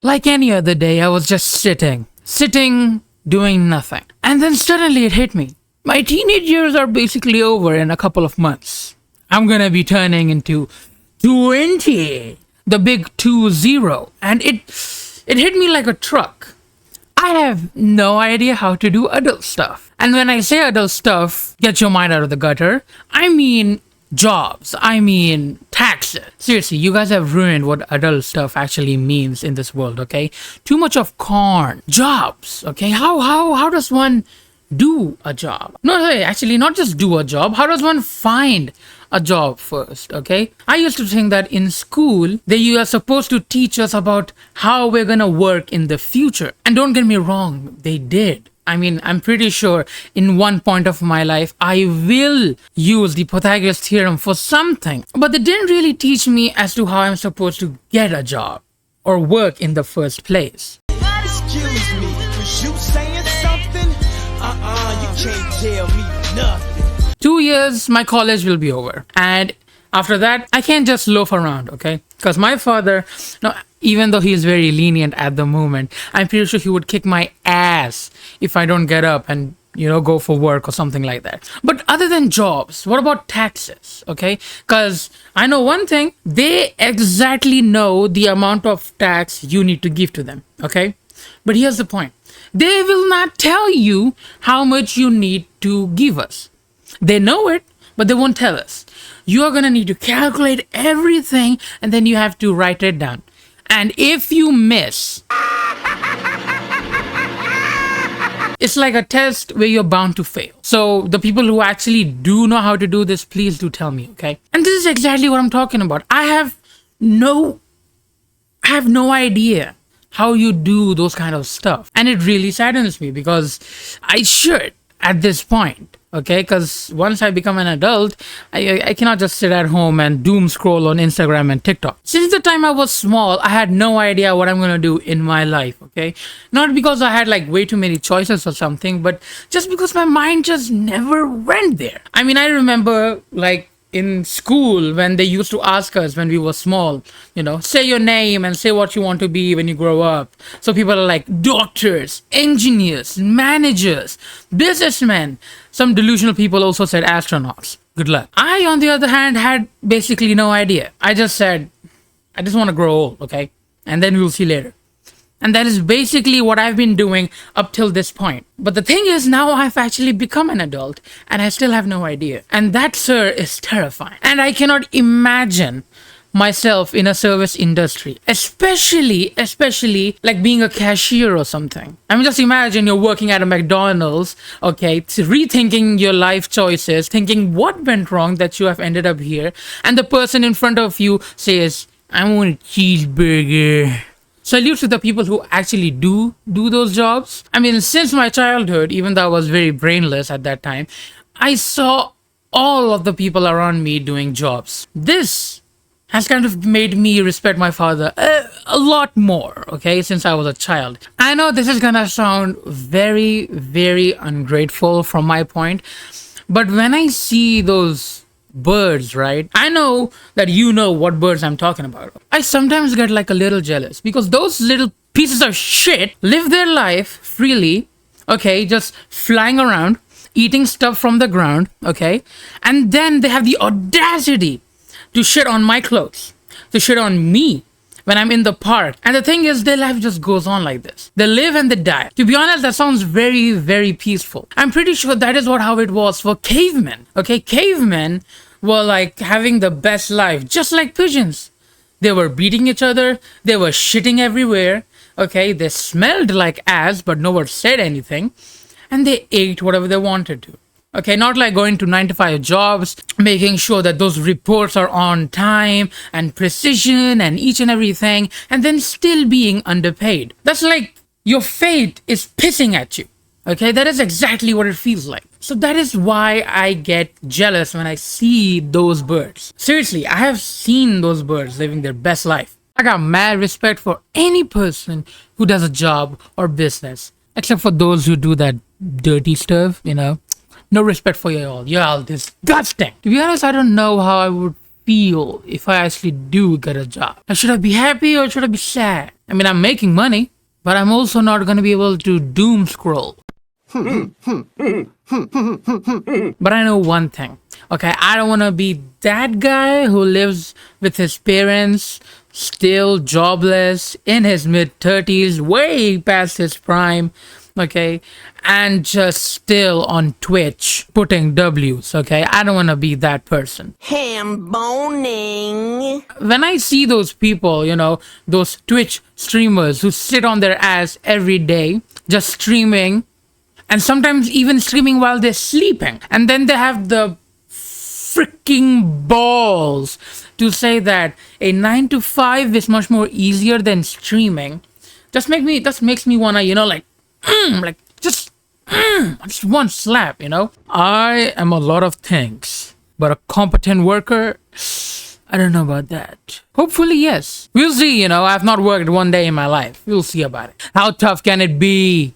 Like any other day, I was just sitting, doing nothing. And then suddenly it hit me. My teenage years are basically over in a couple of months. I'm gonna be turning into 20, the big 20, and it hit me like a truck. I have no idea how to do adult stuff. And when I say adult stuff, get your mind out of the gutter, I mean jobs. I mean taxes. Seriously, you guys have ruined what adult stuff actually means in this world, okay? Too much of corn. Jobs, okay? How does one do a job? No, hey, actually, not just do a job. How does one find a job first, okay? I used to think that in school, you are supposed to teach us about how we're gonna work in the future. And don't get me wrong, they did. I mean, I'm pretty sure in one point of my life, I will use the Pythagoras theorem for something. But they didn't really teach me as to how I'm supposed to get a job or work in the first place. Excuse me, was you saying something? You can't tell me nothing. 2 years, my college will be over. And after that, I can't just loaf around, okay? Because my father, no, even though he is very lenient at the moment, I'm pretty sure he would kick my ass if I don't get up and, go for work or something like that. But other than jobs, what about taxes, okay? Because I know one thing, they exactly know the amount of tax you need to give to them, okay? But here's the point. They will not tell you how much you need to give us. They know it, but they won't tell us. You are going to need to calculate everything, and then you have to write it down. And if you miss, it's like a test where you're bound to fail. So the people who actually do know how to do this, please do tell me, okay? And this is exactly what I'm talking about. I have no idea how you do those kind of stuff. And it really saddens me because I should at this point. Okay, because once I become an adult, I cannot just sit at home and doom scroll on Instagram and TikTok. Since the time I was small, I had no idea what I'm going to do in my life, okay? Not because I had like way too many choices or something, but just because my mind just never went there. I mean, I remember like in school when they used to ask us when we were small, say your name and say what you want to be when you grow up. So people are like doctors, engineers, managers, businessmen. Some delusional people also said astronauts. Good luck. I, on the other hand, had basically no idea. I just said, I just want to grow old, okay? And then we'll see later. And that is basically what I've been doing up till this point. But the thing is, now I've actually become an adult and I still have no idea. And that, sir, is terrifying. And I cannot imagine myself in a service industry, especially like being a cashier or something. I mean, just imagine you're working at a McDonald's, okay, rethinking your life choices, thinking what went wrong that you have ended up here. And the person in front of you says, I want a cheeseburger. Salute to the people who actually do those jobs. I mean, since my childhood, even though I was very brainless at that time, I saw all of the people around me doing jobs. This has kind of made me respect my father a lot more, okay, since I was a child. I know this is gonna sound very, very ungrateful from my point, but when I see those birds, right? I know that you know what birds I'm talking about. I sometimes get like a little jealous because those little pieces of shit live their life freely, okay, just flying around, eating stuff from the ground, okay, and then they have the audacity to shit on my clothes, to shit on me when I'm in the park. And the thing is, their life just goes on like this. They live and they die. To be honest, that sounds very, very peaceful. I'm pretty sure that is how it was for cavemen. Okay, cavemen were like having the best life, just like pigeons. They were beating each other. They were shitting everywhere. Okay, they smelled like ass, but no one said anything. And they ate whatever they wanted to. Okay, not like going to 9-to-5 jobs, making sure that those reports are on time and precision and each and everything, and then still being underpaid. That's like your fate is pissing at you. Okay, that is exactly what it feels like. So that is why I get jealous when I see those birds. Seriously, I have seen those birds living their best life. I got mad respect for any person who does a job or business, except for those who do that dirty stuff, No respect for you all. You're all disgusting. To be honest, I don't know how I would feel if I actually do get a job. Should I be happy or should I be sad? I mean, I'm making money, but I'm also not going to be able to doom scroll. But I know one thing. Okay, I don't want to be that guy who lives with his parents, still jobless, in his mid-30s, way past his prime, okay, and just still on Twitch putting W's, okay? I don't want to be that person. Ham boning. When I see those people, you know, those Twitch streamers who sit on their ass every day, just streaming, and sometimes even streaming while they're sleeping, and then they have the freaking balls to say that a 9 to 5 is much more easier than streaming, just makes me wanna, you know, like just one slap, you know. I am a lot of things, but a competent worker, I don't know about that. Hopefully, yes. We'll see, you know. I've not worked one day in my life. We'll see about it. How tough can it be?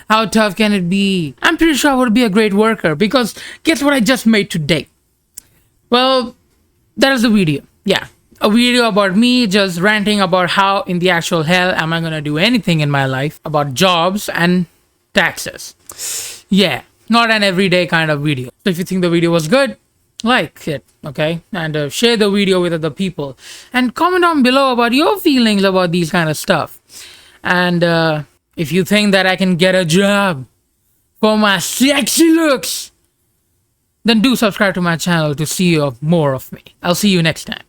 How tough can it be? I'm pretty sure I would be a great worker, because guess what I just made today? Well, that is a video. Yeah, a video about me just ranting about how in the actual hell am I gonna do anything in my life about jobs and taxes. Yeah, not an everyday kind of video. So if you think the video was good, like it, okay? And share the video with other people. And comment down below about your feelings about these kind of stuff. And if you think that I can get a job for my sexy looks, then do subscribe to my channel to see more of me. I'll see you next time.